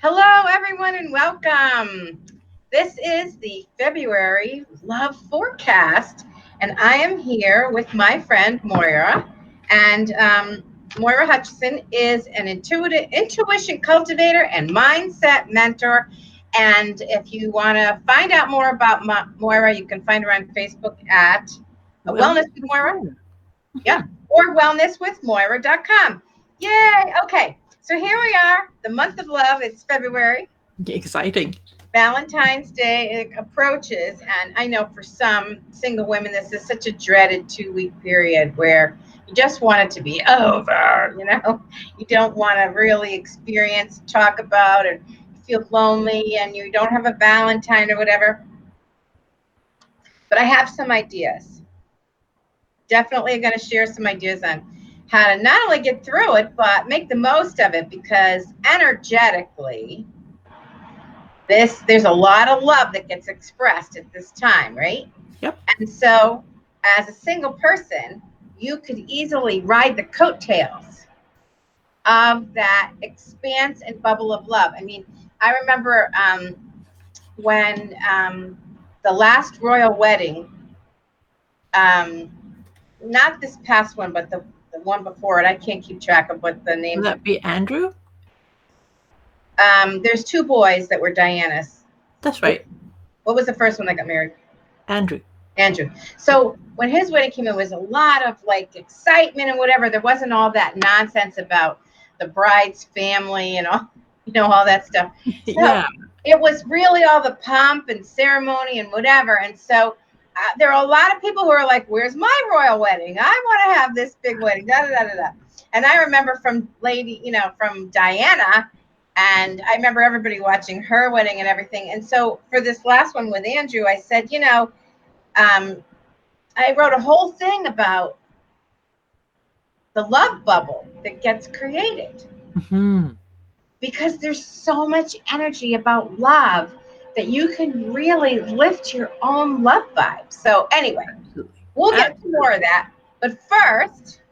Hello, everyone, and welcome. This is the February Love Forecast, and I am here with my friend Moira. And Moira Hutchison is an intuition cultivator and mindset mentor. And if you want to find out more about Moira, you can find her on Facebook at Wellness Wellness with with Moira. Moira. Yep, or wellnesswithmoira.com. Yay! Okay, so here we are, the month of love. It's February. Exciting. Valentine's Day approaches, and I know for some single women, this is such a dreaded 2 week period where you just want it to be over. You don't want to really experience, talk about, and feel lonely, and you don't have a Valentine or whatever. But I have some ideas. Definitely going to share some ideas on how to not only get through it, but make the most of it, because energetically, there's a lot of love that gets expressed at this time, right? Yep. And so, as a single person, you could easily ride the coattails of that expanse and bubble of love. I mean, I remember when the last royal wedding, not this past one, but the one before it, I can't keep track of what the Will names of. that be Andrew? There's two boys that were Diana's. That's right. What was the first one that got married? Andrew. Andrew. So when his wedding came in, was a lot of like excitement and whatever. There wasn't all that nonsense about the bride's family and all, all that stuff. So Yeah. it was really all the pomp and ceremony and whatever. And so there are a lot of people who are like, "Where's my royal wedding? I want to have this big wedding." Da da da da da. And I remember from from Diana. And I remember everybody watching her wedding and everything. And so for this last one with Andrew, I said, I wrote a whole thing about the love bubble that gets created, Mm-hmm. because there's so much energy about love that you can really lift your own love vibe. So anyway, Absolutely. we'll get to more of that. But first,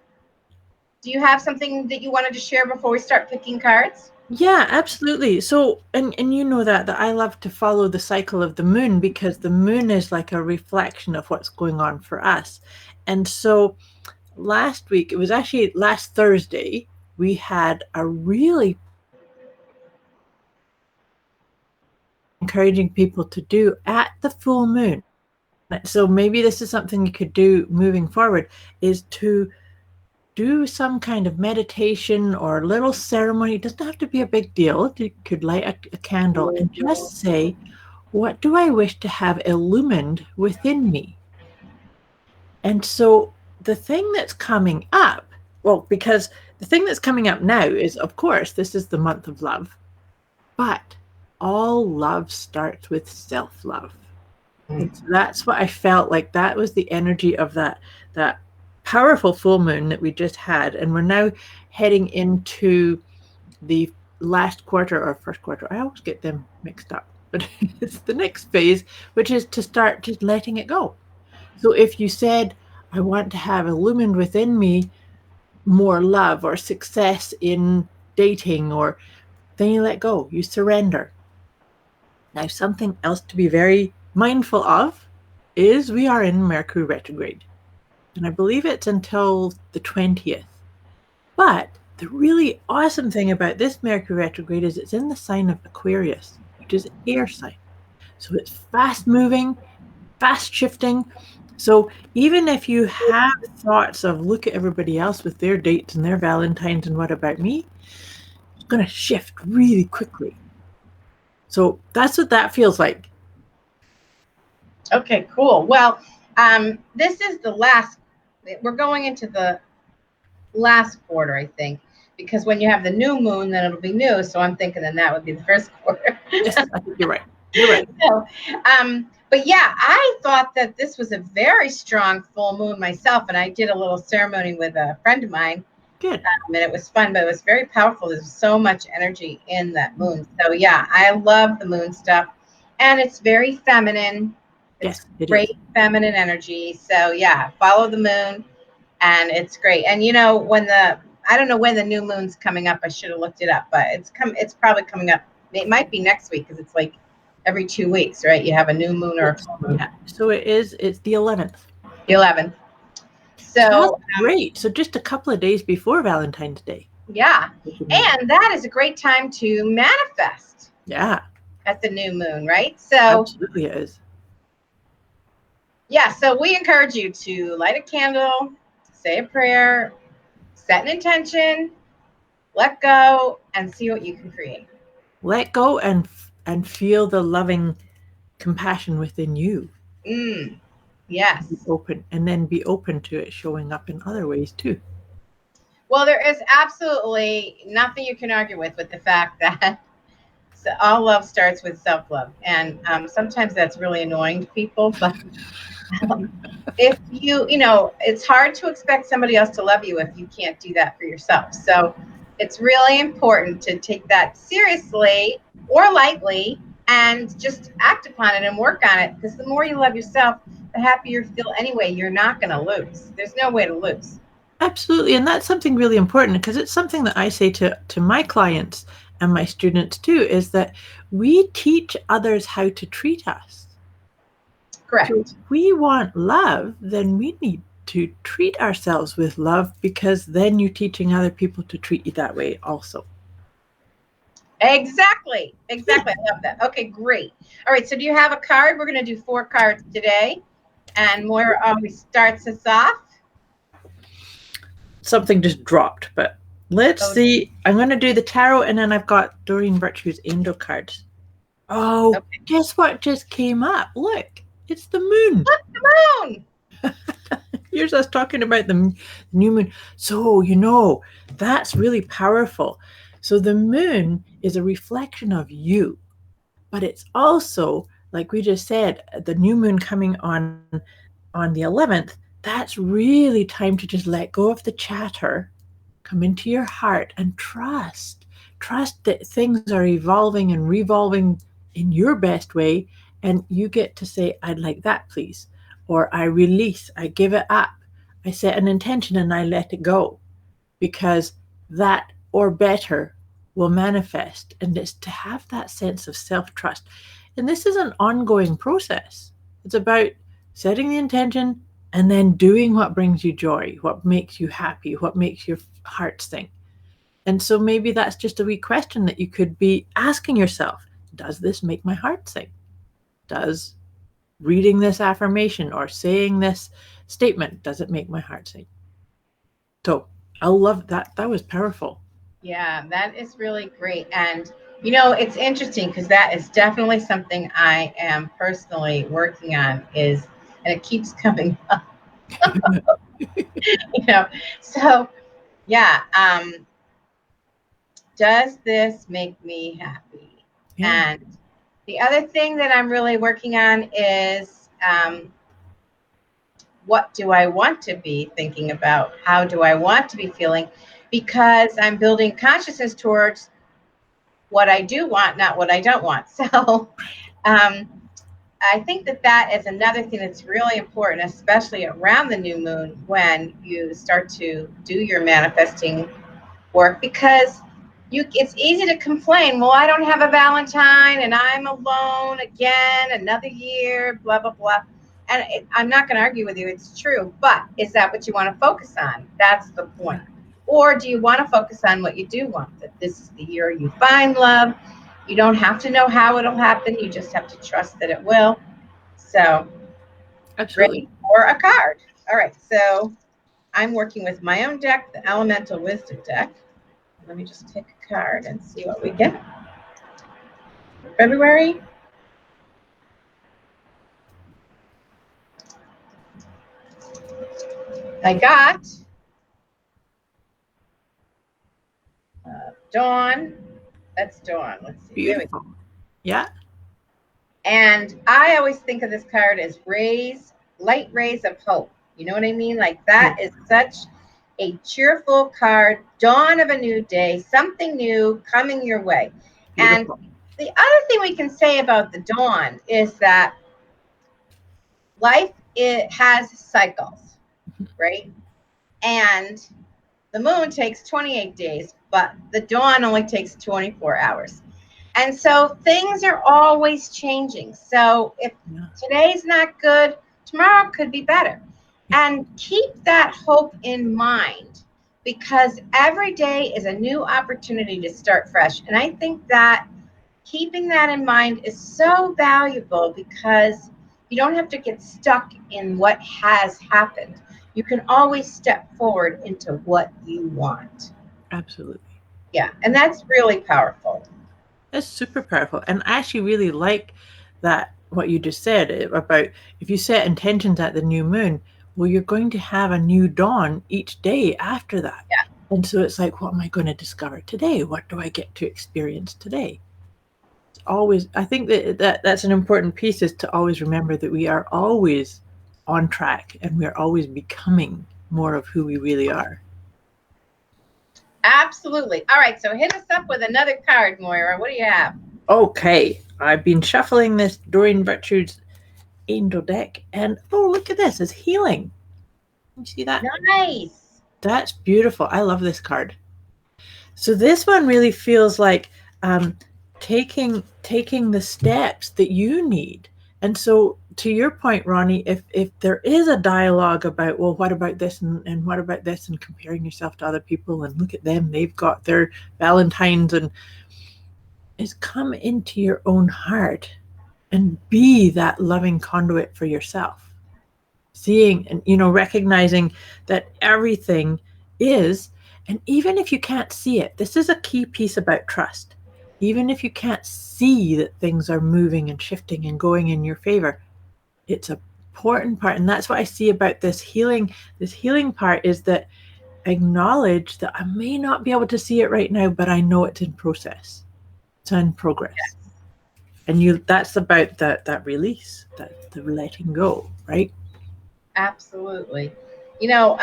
do you have something that you wanted to share before we start picking cards? Yeah, absolutely. So, and you know that I love to follow the cycle of the moon because the moon is like a reflection of what's going on for us. And so last week, it was actually last Thursday, we had a really encouraging people to do at the full moon. So maybe this is something you could do moving forward, is to do some kind of meditation or a little ceremony. It doesn't have to be a big deal. You could light a candle and just say, what do I wish to have illumined within me? And so the thing that's coming up, well, because the thing that's coming up now is, of course, this is the month of love, but all love starts with self-love. And so that's what I felt like. That was the energy of that powerful full moon that we just had. And we're now heading into the last quarter or first quarter. I always get them mixed up, but it's the next phase, which is to start just letting it go. So if you said, I want to have illumined within me more love or success in dating, or then you let go, you surrender. Now, something else to be very mindful of is we are in Mercury retrograde. And I believe it's until the 20th. But the really awesome thing about this Mercury retrograde is it's in the sign of Aquarius, which is air sign. So it's fast moving, fast shifting. So even if you have thoughts of look at everybody else with their dates and their Valentines and what about me, it's going to shift really quickly. So that's what that feels like. Okay, cool. Well, this is the last. We're going into the last quarter, I think, because when you have the new moon, then it'll be new. So I'm thinking then that would be the first quarter. Yes, I think you're right. You're right. So, but yeah, I thought that this was a very strong full moon myself, and I did a little ceremony with a friend of mine, Good. and it was fun, but it was very powerful. There's so much energy in that moon. So yeah, I love the moon stuff, and it's very feminine. It's Yes, it great is. feminine energy. So yeah, follow the moon, and it's great. And I don't know when the new moon's coming up. I should have looked it up, but it's probably coming up It might be next week because it's like every 2 weeks, right? You have a new moon or a full moon. Yeah. So it's the 11th. The 11th. So So that's great. So just a couple of days before Valentine's Day. yeah, and that is a great time to manifest. Yeah. At the new moon, right? So absolutely it is. Yeah, so we encourage you to light a candle, say a prayer, set an intention, let go, and see what you can create. Let go and feel the loving compassion within you. Yes. Be open, and then be open to it showing up in other ways too. Well, there is absolutely nothing you can argue with the fact that all love starts with self-love. And sometimes that's really annoying to people, but if it's hard to expect somebody else to love you if you can't do that for yourself. So it's really important to take that seriously or lightly and just act upon it and work on it, because the more you love yourself, the happier you feel anyway. You're not going to lose. There's no way to lose. Absolutely. And that's something really important, because it's something that I say to my clients and my students too, is that we teach others how to treat us. Correct. So if we want love, then we need to treat ourselves with love, because then you're teaching other people to treat you that way also. Exactly. I love that. Okay, great. All right, so do you have a card? We're going to do 4 cards today, and Moira always starts us off. Something just dropped, but let's see. I'm going to do the tarot, and then I've got Doreen Virtue's angel cards. Oh, okay. Guess what just came up? Look, it's the moon. Look, the moon. Here's us talking about the new moon. So, that's really powerful. So the moon is a reflection of you, but it's also, like we just said, the new moon coming on the 11th, that's really time to just let go of the chatter, come into your heart, and trust that things are evolving and revolving in your best way, and you get to say, I'd like that, please. Or I release, I give it up, I set an intention and I let it go, because that or better will manifest. And it's to have that sense of self-trust. And this is an ongoing process. It's about setting the intention and then doing what brings you joy, what makes you happy, what makes your heart sing. And so maybe that's just a wee question that you could be asking yourself. Does this make my heart sing? Does reading this affirmation or saying this statement, does it make my heart sing? So I love that. That was powerful. Yeah, that is really great. And it's interesting, because that is definitely something I am personally working on, and it keeps coming up. So yeah, does this make me happy? Yeah. And the other thing that I'm really working on is, what do I want to be thinking about? How do I want to be feeling? Because I'm building consciousness towards what I do want, not what I don't want. So I think that is another thing that's really important, especially around the new moon, when you start to do your manifesting work, because it's easy to complain, well, I don't have a Valentine and I'm alone again, another year, blah, blah, blah. And I'm not going to argue with you. It's true. But is that what you want to focus on? That's the point. Or do you want to focus on what you do want? That this is the year you find love. You don't have to know how it'll happen. You just have to trust that it will. So, absolutely. Ready for a card. All right. So I'm working with my own deck, the Elemental Wisdom deck. Let me just take a card and see what we get. February. I got Dawn. That's Dawn. Let's see. Beautiful. Yeah. And I always think of this card as light rays of hope. You know what I mean? Like, that is such a cheerful card. Dawn of a new day, something new coming your way. Beautiful. And the other thing we can say about the dawn is that life, it has cycles, right? And the moon takes 28 days, but the dawn only takes 24 hours. And so things are always changing. So if Yeah. today's not good, tomorrow could be better. And keep that hope in mind, because every day is a new opportunity to start fresh. And I think that keeping that in mind is so valuable, because you don't have to get stuck in what has happened. You can always step forward into what you want. Absolutely. Yeah, and that's really powerful. That's super powerful. And I actually really like that, what you just said about if you set intentions at the new moon, well, you're going to have a new dawn each day after that. Yeah, And so it's like, what am I going to discover today? What do I get to experience today? It's always, I think that's an important piece, is to always remember that we are always on track and we are always becoming more of who we really are. absolutely. All right, so hit us up with another card, Moira. What do you have? Okay, I've been shuffling this Doreen Virtue's angel deck, and oh, look at this, it's healing. You see that? Nice. That's beautiful. I love this card. So this one really feels like taking the steps that you need. And so, to your point, Ronnie, if there is a dialogue about, well, what about this, and what about this, and comparing yourself to other people, and look at them, they've got their Valentines, and is come into your own heart and be that loving conduit for yourself, seeing and recognizing that everything is. And even if you can't see it, this is a key piece about trust. Even if you can't see that things are moving and shifting and going in your favor, it's an important part. And that's what I see about this healing part, is that acknowledge that I may not be able to see it right now, but I know it's in process, it's in progress. And that's about that release, that the letting go, right? Absolutely. You know,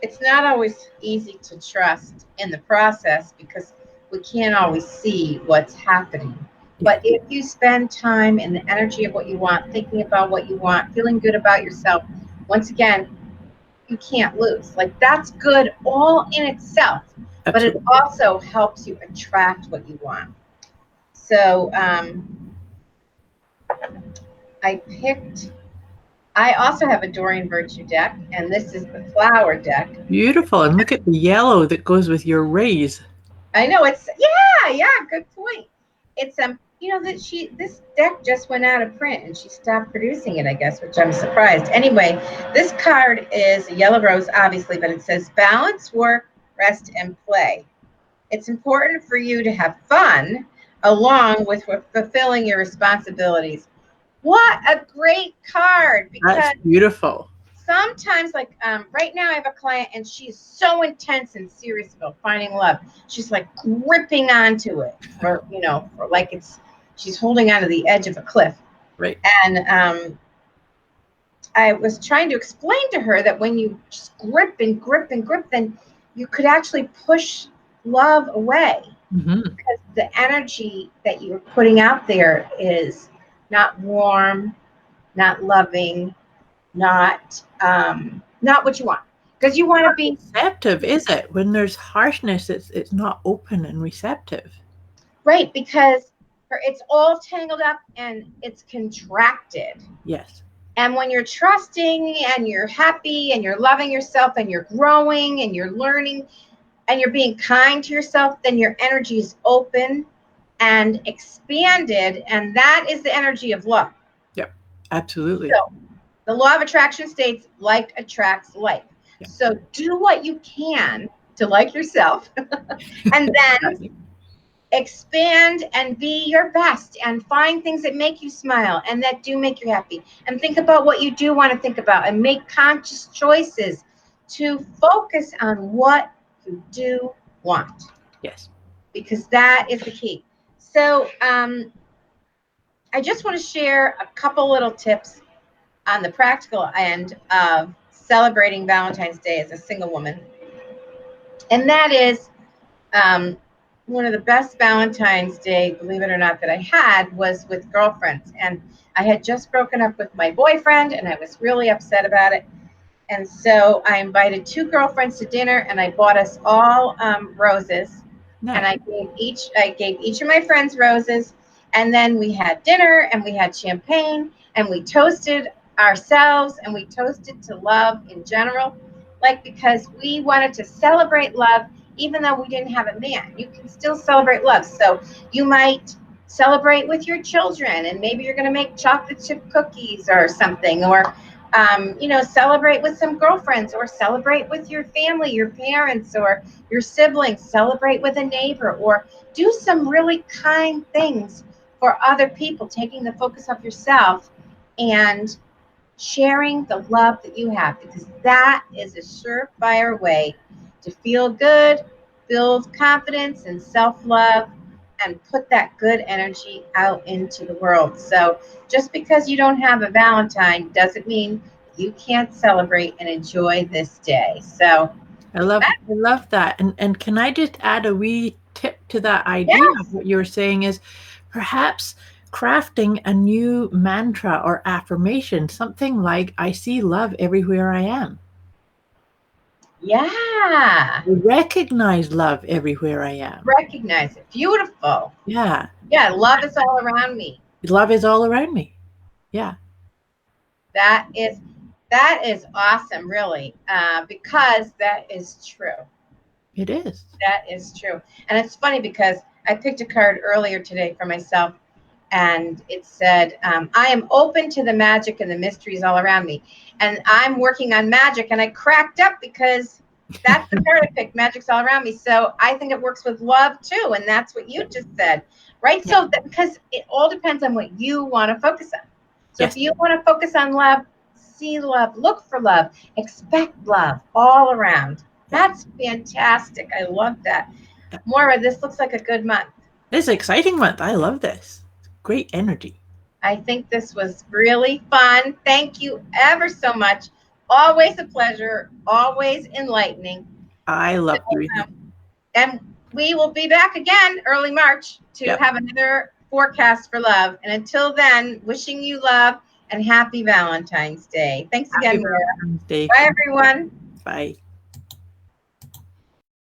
it's not always easy to trust in the process, because we can't always see what's happening. Yeah. But if you spend time in the energy of what you want, thinking about what you want, feeling good about yourself, once again, you can't lose. Like, that's good all in itself, but it Absolutely. also helps you attract what you want. So I picked I also have a Dorian Virtue deck, and this is the flower deck. Beautiful. And look at the yellow that goes with your rays. I know it's yeah, good point. It's that this deck just went out of print and she stopped producing it, I guess, which I'm surprised. Anyway, this card is a yellow rose, obviously, but it says balance, work, rest, and play. It's important for you to have fun along with fulfilling your responsibilities. What a great card, That's because beautiful. sometimes, like, right now I have a client and she's so intense and serious about finding love. She's like gripping onto it, for like she's holding onto the edge of a cliff. Right. And I was trying to explain to her that when you just grip and grip and grip, then you could actually push love away, Mm-hmm. because the energy that you're putting out there is not warm, not loving, not what you want, because you want to be Receptive, is it? When there's harshness, it's not open and receptive. right, because it's all tangled up and it's contracted. Yes. And when you're trusting and you're happy and you're loving yourself and you're growing and you're learning and you're being kind to yourself, then your energy is open and expanded, and that is the energy of love. Yep. Absolutely. So the law of attraction states like attracts like. Yeah. So do what you can to like yourself, and then expand and be your best, and find things that make you smile and that do make you happy, and think about what you do want to think about, and make conscious choices to focus on what you do want, Yes. because that is the key. So I just want to share a couple little tips on the practical end of celebrating Valentine's Day as a single woman. And that is one of the best Valentine's Day, believe it or not, that I had was with girlfriends. And I had just broken up with my boyfriend and I was really upset about it. And so I invited two girlfriends to dinner and I bought us all roses. And Nice. I gave each of my friends roses, and then we had dinner and we had champagne and we toasted ourselves and we toasted to love in general, like because we wanted to celebrate love even though we didn't have a man. You can still celebrate love. So you might celebrate with your children, and maybe you're going to make chocolate chip cookies or something, or celebrate with some girlfriends, or celebrate with your family, your parents, or your siblings, celebrate with a neighbor, or do some really kind things for other people, taking the focus off yourself and sharing the love that you have, because that is a surefire way to feel good, build confidence and self-love, and put that good energy out into the world. So just because you don't have a Valentine doesn't mean you can't celebrate and enjoy this day. So I love that. And can I just add a wee tip to that idea of yes, what you were saying is perhaps crafting a new mantra or affirmation, something like I see love everywhere I am. yeah, I recognize love everywhere I am. recognize it. Beautiful. Yeah. Yeah, love is all around me. Love is all around me. Yeah, That is that is awesome, really, because that is true. it is. That is true. And it's funny because I picked a card earlier today for myself, and it said, I am open to the magic and the mysteries all around me. And I'm working on magic, and I cracked up because that's the card I picked. Magic's all around me. So I think it works with love too. And that's what you just said, right? Yeah. So because it all depends on what you want to focus on. So if Yes. you want to focus on love, see love, look for love, expect love all around. Yeah. That's fantastic. I love that. Moira, this looks like a good month. This is an exciting month. I love this. Great energy. I think this was really fun. Thank you ever so much. Always a pleasure, always enlightening. I So, love doing this. and we will be back again early March to Yep. have another forecast for love. And until then, wishing you love and happy Valentine's Day. Thanks Happy again, Moira. Valentine's Day. Bye, everyone. Bye.